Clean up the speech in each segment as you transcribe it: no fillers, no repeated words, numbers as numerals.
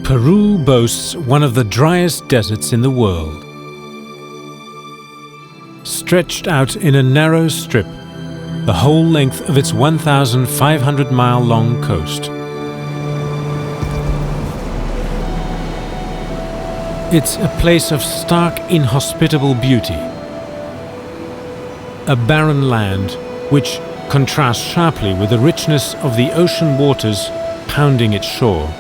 Peru boasts one of the driest deserts in the world. Stretched out in a narrow strip, the whole length of its 1,500-mile-long coast. It's a place of stark, inhospitable beauty. A barren land which contrasts sharply with the richness of the ocean waters pounding its shore.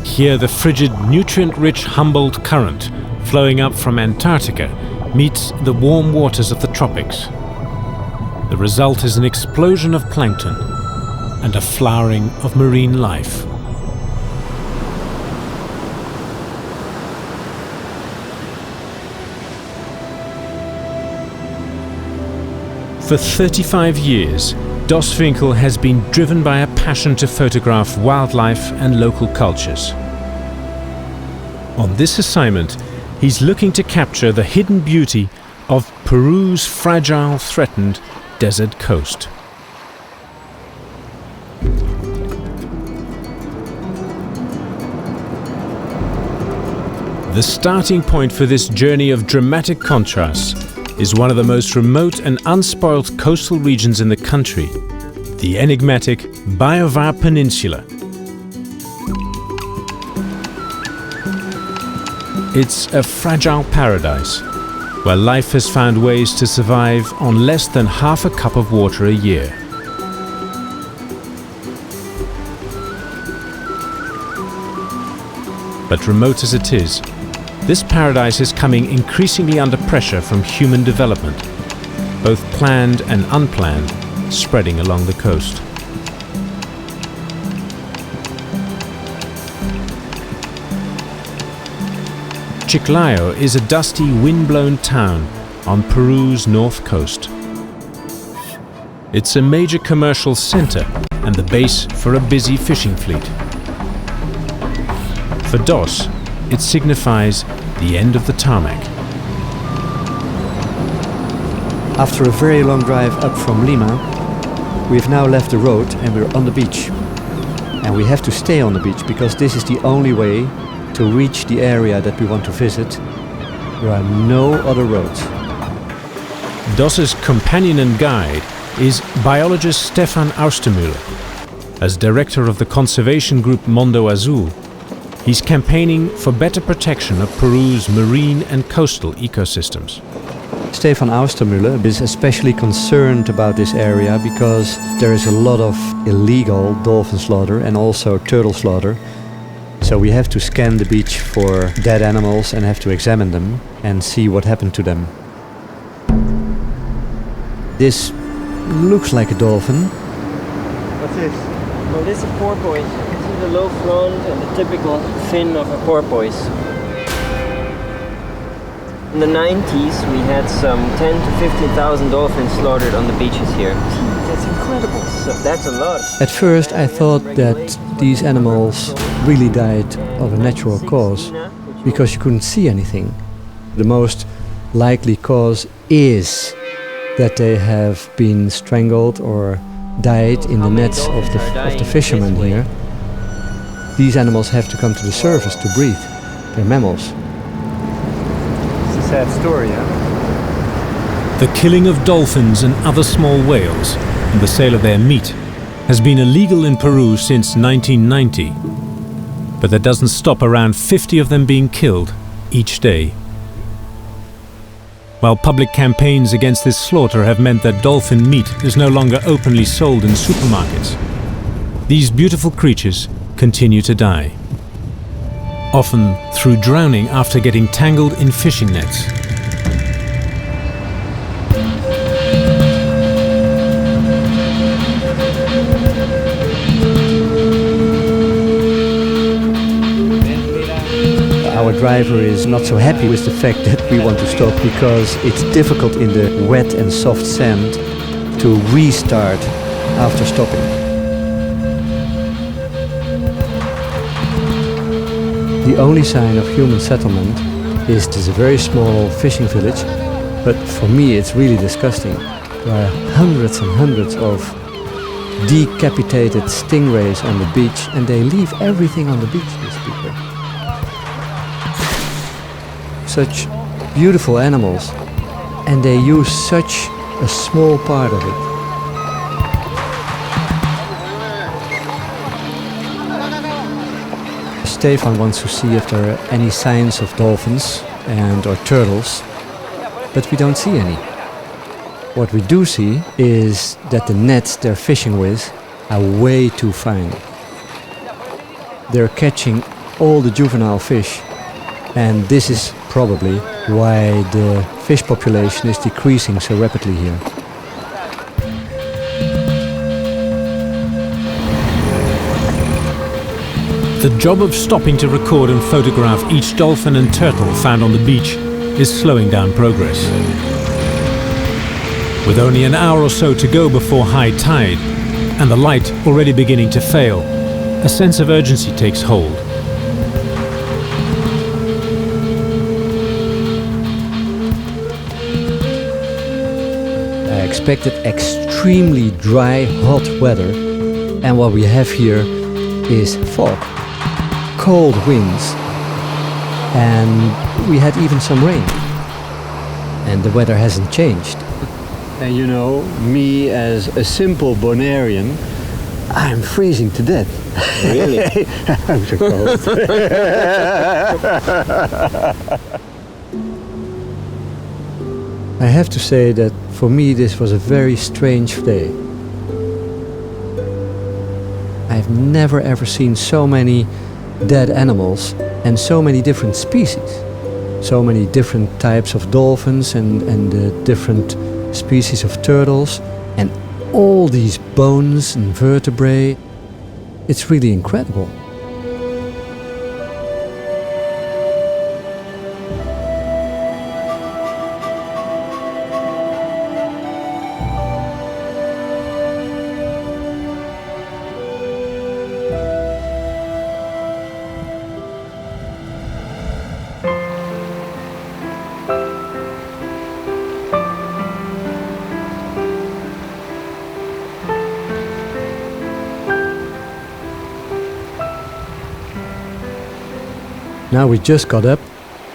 Here the frigid, nutrient-rich Humboldt Current, flowing up from Antarctica, meets the warm waters of the tropics. The result is an explosion of plankton and a flowering of marine life. For 35 years, Doswinkel has been driven by a passion to photograph wildlife and local cultures. On this assignment, he's looking to capture the hidden beauty of Peru's fragile, threatened desert coast. The starting point for this journey of dramatic contrasts is one of the most remote and unspoilt coastal regions in the country, the enigmatic Baiovar Peninsula. It's a fragile paradise, where life has found ways to survive on less than half a cup of water a year. But remote as it is, this paradise is coming increasingly under pressure from human development, both planned and unplanned, spreading along the coast. Chiclayo is a dusty, wind-blown town on Peru's north coast. It's a major commercial center and the base for a busy fishing fleet. For Dos, it signifies the end of the tarmac. After a very long drive up from Lima, we've now left the road and we're on the beach. And we have to stay on the beach because this is the only way to reach the area that we want to visit. There are no other roads. Dos's companion and guide is biologist Stefan Austermüller. As director of the conservation group Mondo Azul, he's campaigning for better protection of Peru's marine and coastal ecosystems. Stefan Austermüller is especially concerned about this area because there is a lot of illegal dolphin slaughter and also turtle slaughter. So we have to scan the beach for dead animals and have to examine them and see what happened to them. This looks like a dolphin. What's this? Well, this is a porpoise. You can see the low front and the typical fin of a porpoise. In the 90s, we had some 10 to 15,000 dolphins slaughtered on the beaches here. That's incredible. So that's a lot. At first I thought that these animals really died of a natural cause because you couldn't see anything. The most likely cause is that they have been strangled or died in the nets of the fishermen here. These animals have to come to the surface to breathe. They're mammals. It's a sad story, huh? The killing of dolphins and other small whales and the sale of their meat has been illegal in Peru since 1990. But that doesn't stop around 50 of them being killed each day. While public campaigns against this slaughter have meant that dolphin meat is no longer openly sold in supermarkets, these beautiful creatures continue to die, often through drowning after getting tangled in fishing nets. Our driver is not so happy with the fact that we want to stop because it's difficult in the wet and soft sand to restart after stopping. The only sign of human settlement is this very small fishing village, but for me it's really disgusting. There are hundreds and hundreds of decapitated stingrays on the beach, and they leave everything on the beach, these people. Such beautiful animals, and they use such a small part of it. Stefan wants to see if there are any signs of dolphins or turtles, but we don't see any. What we do see is that the nets they're fishing with are way too fine. They're catching all the juvenile fish, and this is probably why the fish population is decreasing so rapidly here. The job of stopping to record and photograph each dolphin and turtle found on the beach is slowing down progress. With only an hour or so to go before high tide, and the light already beginning to fail, a sense of urgency takes hold. I expected extremely dry, hot weather, and what we have here is fog, cold winds, and we had even some rain. And the weather hasn't changed. And you know, me as a simple Bonairean, I'm freezing to death. Really? I'm so cold. I have to say that for me this was a very strange day. I've never ever seen so many dead animals and so many different species. So many different types of dolphins and different species of turtles, and all these bones and vertebrae. It's really incredible. Now we just got up.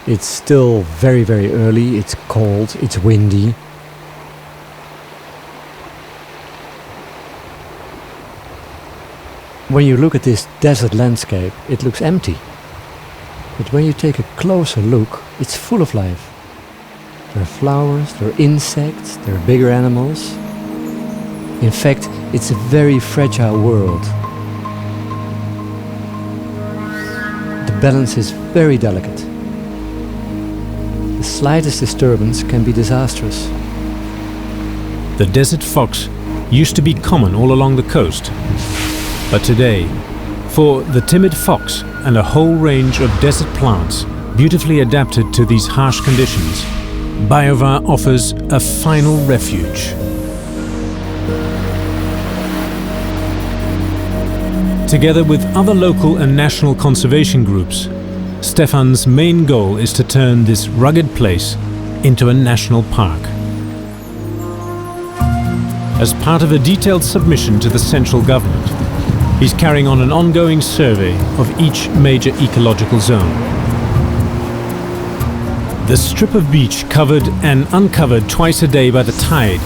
It's still very, very early. It's cold, it's windy. When you look at this desert landscape, it looks empty. But when you take a closer look, it's full of life. There are flowers, there are insects, there are bigger animals. In fact, it's a very fragile world. The balance is very delicate. The slightest disturbance can be disastrous. The desert fox used to be common all along the coast. But today, for the timid fox and a whole range of desert plants beautifully adapted to these harsh conditions, Biovar offers a final refuge. Together with other local and national conservation groups, Stefan's main goal is to turn this rugged place into a national park. As part of a detailed submission to the central government, he's carrying on an ongoing survey of each major ecological zone. The strip of beach covered and uncovered twice a day by the tide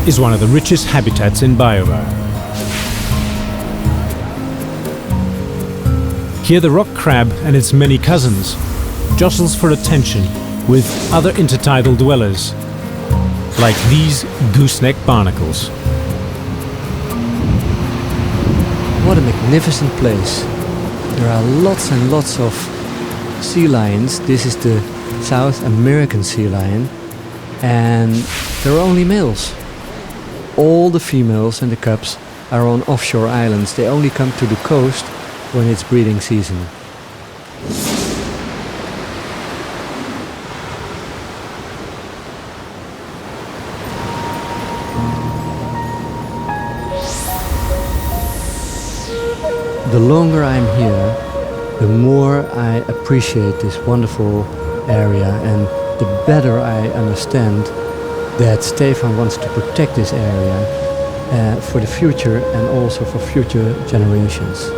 is one of the richest habitats in Biovar. Here the rock crab and its many cousins jostles for attention with other intertidal dwellers, like these gooseneck barnacles. What a magnificent place. There are lots and lots of sea lions. This is the South American sea lion, and there are only males. All the females and the cubs are on offshore islands. They only come to the coast when it's breeding season. The longer I'm here, the more I appreciate this wonderful area, and the better I understand that Stefan wants to protect this area for the future and also for future generations.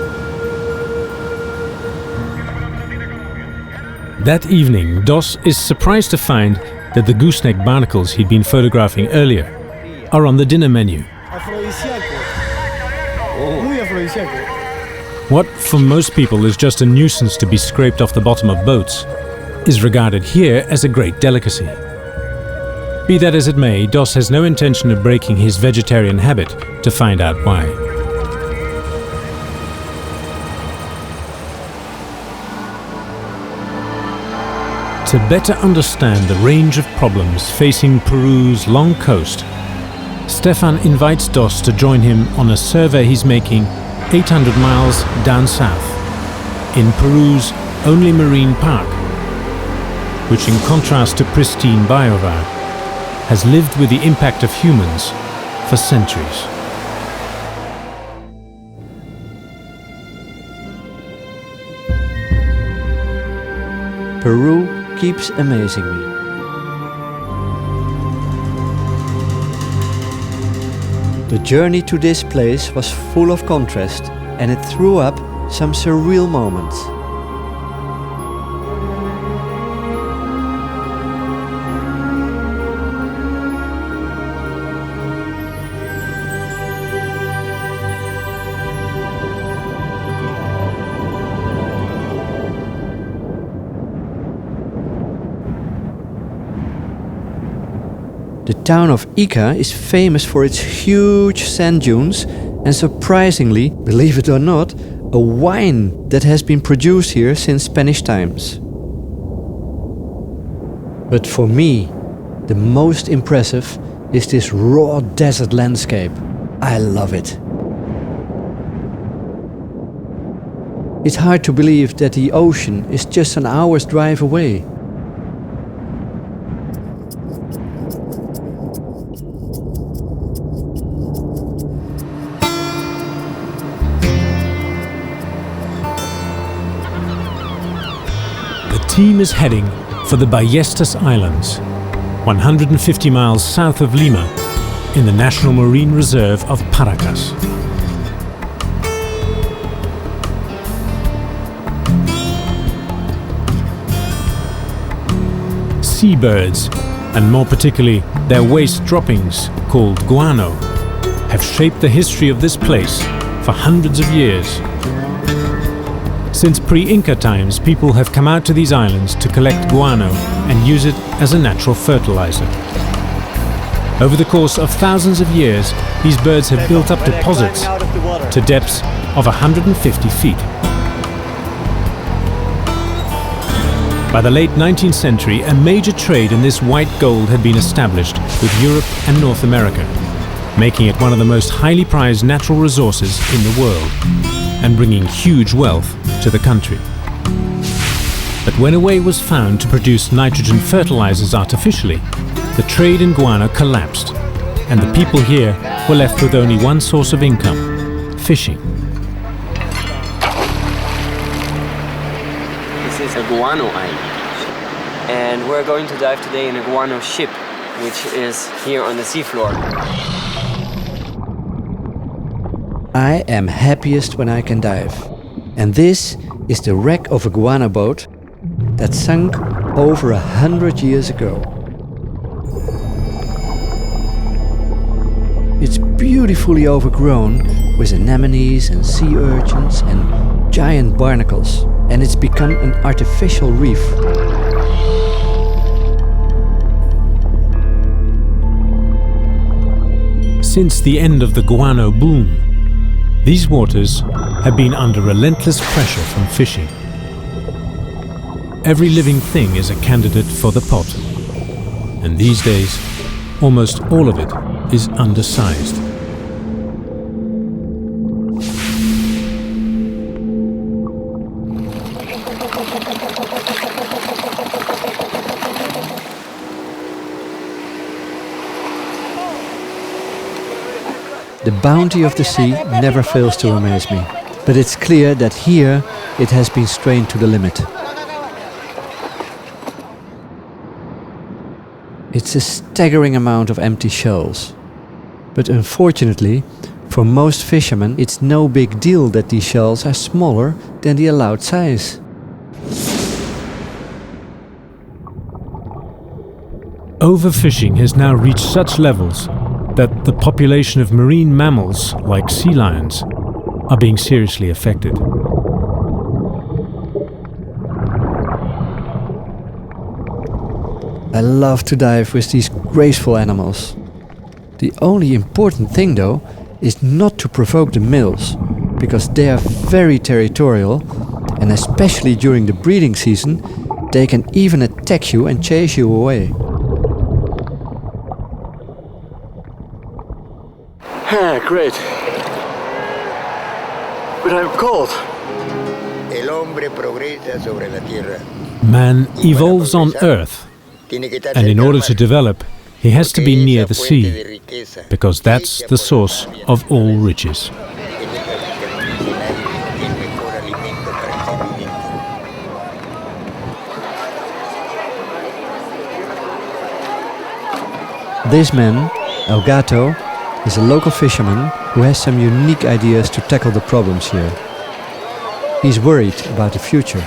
That evening, Dos is surprised to find that the gooseneck barnacles he'd been photographing earlier are on the dinner menu. What for most people is just a nuisance to be scraped off the bottom of boats is regarded here as a great delicacy. Be that as it may, Dos has no intention of breaking his vegetarian habit to find out why. To better understand the range of problems facing Peru's long coast, Stefan invites Dos to join him on a survey he's making 800 miles down south, in Peru's only marine park, which in contrast to pristine Biovar, has lived with the impact of humans for centuries. Peru keeps amazing me. The journey to this place was full of contrast, and it threw up some surreal moments. The town of Ica is famous for its huge sand dunes and, surprisingly, believe it or not, a wine that has been produced here since Spanish times. But for me, the most impressive is this raw desert landscape. I love it. It's hard to believe that the ocean is just an hour's drive away. The team is heading for the Ballestas Islands, 150 miles south of Lima, in the National Marine Reserve of Paracas. Seabirds, and more particularly their waste droppings, called guano, have shaped the history of this place for hundreds of years. Since pre-Inca times, people have come out to these islands to collect guano and use it as a natural fertilizer. Over the course of thousands of years, these birds have built up deposits to depths of 150 feet. By the late 19th century, a major trade in this white gold had been established with Europe and North America, making it one of the most highly prized natural resources in the world and bringing huge wealth to the country. But when a way was found to produce nitrogen fertilizers artificially, the trade in guano collapsed, and the people here were left with only one source of income: fishing. This is a guano island, and we're going to dive today in a guano ship, which is here on the seafloor. I am happiest when I can dive, and this is the wreck of a guano boat that sunk over 100 years ago. It's beautifully overgrown with anemones and sea urchins and giant barnacles, and it's become an artificial reef. Since the end of the guano boom, these waters have been under relentless pressure from fishing. Every living thing is a candidate for the pot, and these days, almost all of it is undersized. The bounty of the sea never fails to amaze me, but it's clear that here it has been strained to the limit. It's a staggering amount of empty shells. But unfortunately, for most fishermen, it's no big deal that these shells are smaller than the allowed size. Overfishing has now reached such levels that the population of marine mammals, like sea lions, are being seriously affected. I love to dive with these graceful animals. The only important thing though is not to provoke the males, because they are very territorial, and especially during the breeding season they can even attack you and chase you away. Great. But I'm cold. Man evolves on Earth, and in order to develop, he has to be near the sea, because that's the source of all riches. This man, El Gato, is a local fisherman who has some unique ideas to tackle the problems here. He's worried about the future.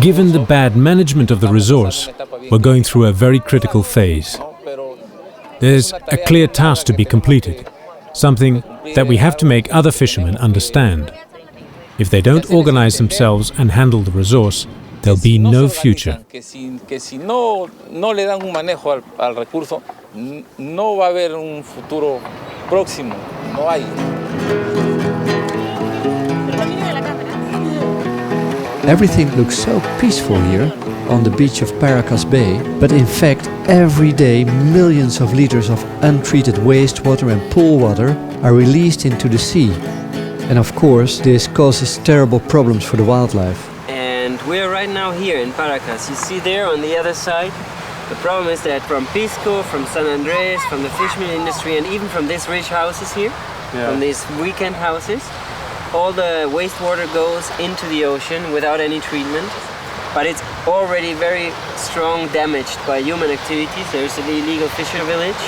Given the bad management of the resource, we're going through a very critical phase. There's a clear task to be completed, something that we have to make other fishermen understand. If they don't organize themselves and handle the resource, there'll be no future. Everything looks so peaceful here on the beach of Paracas Bay, but in fact every day millions of liters of untreated wastewater and pool water are released into the sea. And of course this causes terrible problems for the wildlife. And we're right now here in Paracas. You see there on the other side, the problem is that from Pisco, from San Andres, from the fishmeal industry, and even from these rich houses here, from these weekend houses, all the wastewater goes into the ocean without any treatment, but it's already very strong damaged by human activities. There's an illegal fishing village.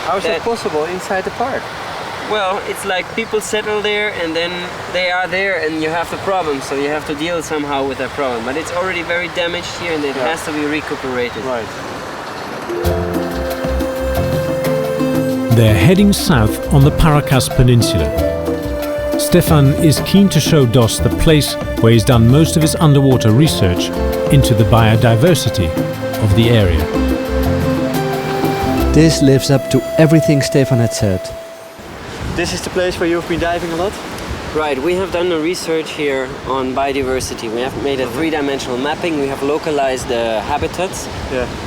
How is that possible inside the park? Well, it's like people settle there and then they are there and you have the problem, so you have to deal somehow with that problem. But it's already very damaged here and it has to be recuperated. Right. They're heading south on the Paracas Peninsula. Stefan is keen to show Dos the place where he's done most of his underwater research into the biodiversity of the area. This lives up to everything Stefan had said. This is the place where you've been diving a lot? Right, we have done a research here on biodiversity. We have made a three-dimensional mapping. We have localized the habitats.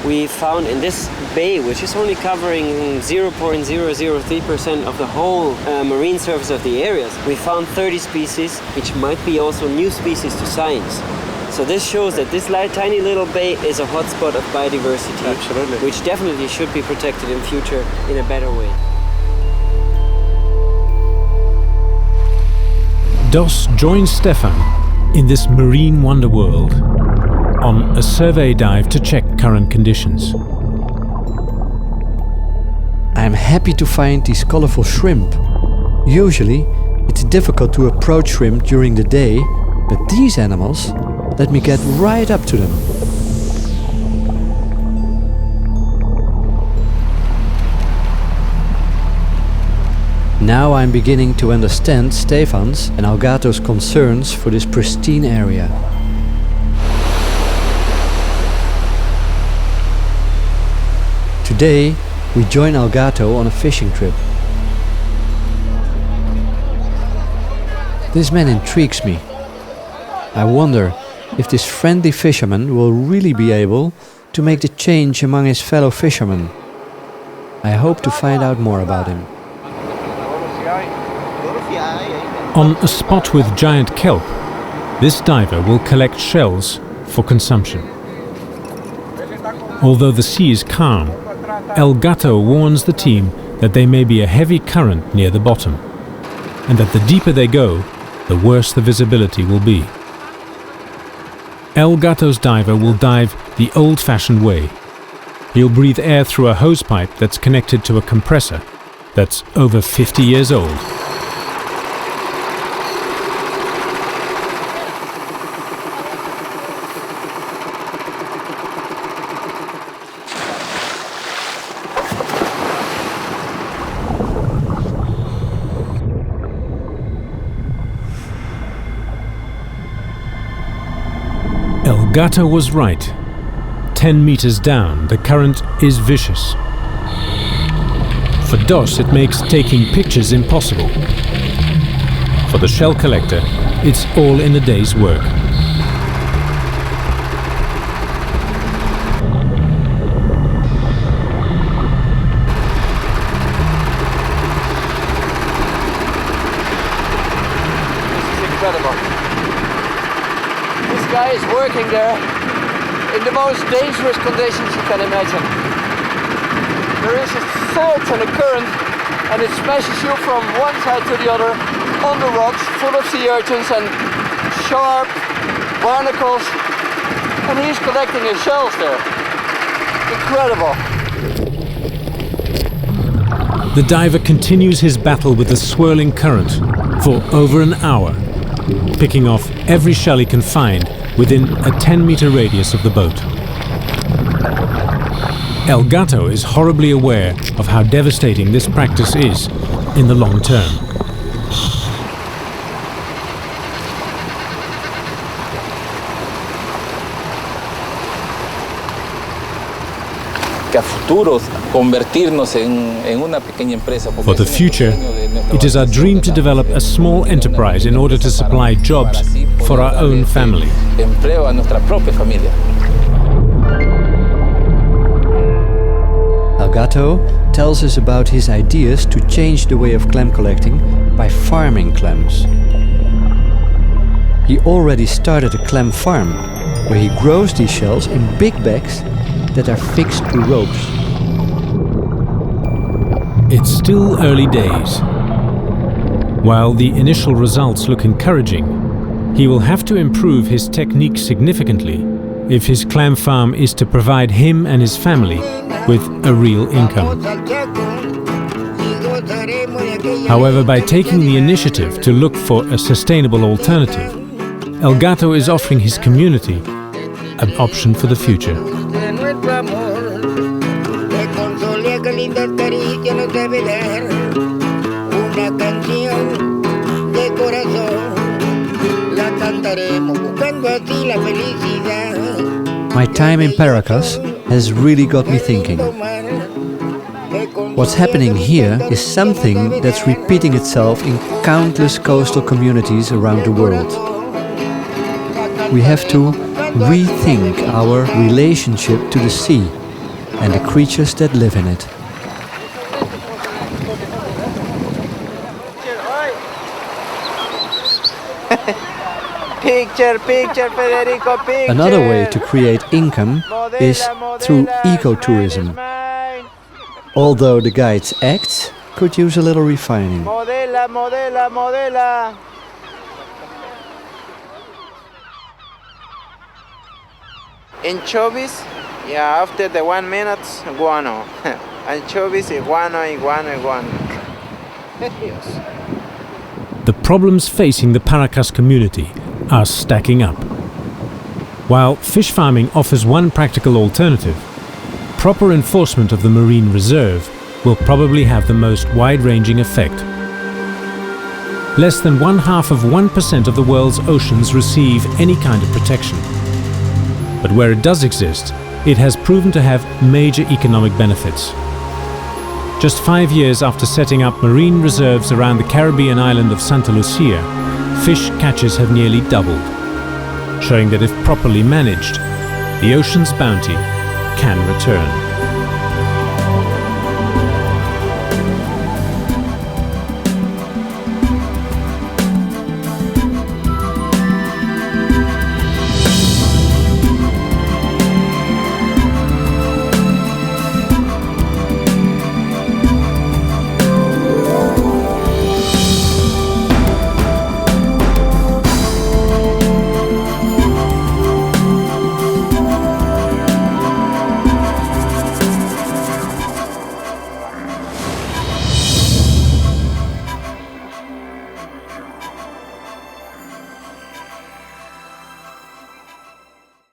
We found in this bay, which is only covering 0.003% of the whole marine surface of the areas, we found 30 species, which might be also new species to science. So this shows that this tiny little bay is a hotspot of biodiversity. Absolutely. Which definitely should be protected in future in a better way. Dos joins Stefan in this marine wonder world on a survey dive to check current conditions. I'm happy to find these colorful shrimp. Usually it's difficult to approach shrimp during the day, but these animals let me get right up to them. Now I'm beginning to understand Stefan's and El Gato's concerns for this pristine area. Today we join El Gato on a fishing trip. This man intrigues me. I wonder if this friendly fisherman will really be able to make the change among his fellow fishermen. I hope to find out more about him. On a spot with giant kelp, this diver will collect shells for consumption. Although the sea is calm, El Gato warns the team that there may be a heavy current near the bottom, and that the deeper they go, the worse the visibility will be. El Gato's diver will dive the old-fashioned way, He'll breathe air through a hose pipe that's connected to a compressor that's over 50 years old. El Gato was right. 10 meters down, the current is vicious. For Dos, it makes taking pictures impossible. For the shell collector, it's all in a day's work. This is incredible. This guy is working there in the most dangerous conditions you can imagine. There is a surge and a current, and it smashes you from one side to the other on the rocks full of sea urchins and sharp barnacles, and he's collecting his shells there. Incredible. The diver continues his battle with the swirling current for over an hour, picking off every shell he can find within a 10-meter radius of the boat. El Gato is horribly aware of how devastating this practice is in the long term. For the future, it is our dream to develop a small enterprise in order to supply jobs for our own family. El Gato tells us about his ideas to change the way of clam collecting by farming clams. He already started a clam farm where he grows these shells in big bags that are fixed to ropes. It's still early days. While the initial results look encouraging, he will have to improve his technique significantly if his clam farm is to provide him and his family with a real income. However, by taking the initiative to look for a sustainable alternative, El Gato is offering his community an option for the future. My time in Paracas has really got me thinking. What's happening here is something that's repeating itself in countless coastal communities around the world. We have to rethink our relationship to the sea and the creatures that live in it. Picture, Federico, picture. Another way to create income is through ecotourism. Although the guide's acts could use a little refining. Modela. Anchovies, yeah, after the 1 minute, guano. Anchovies, iguano. The problems facing the Paracas community are stacking up. While fish farming offers one practical alternative, proper enforcement of the marine reserve will probably have the most wide-ranging effect. Less than 0.5% of the world's oceans receive any kind of protection. But where it does exist, it has proven to have major economic benefits. Just 5 years after setting up marine reserves around the Caribbean island of Santa Lucia, fish catches have nearly doubled, showing that if properly managed, the ocean's bounty can return.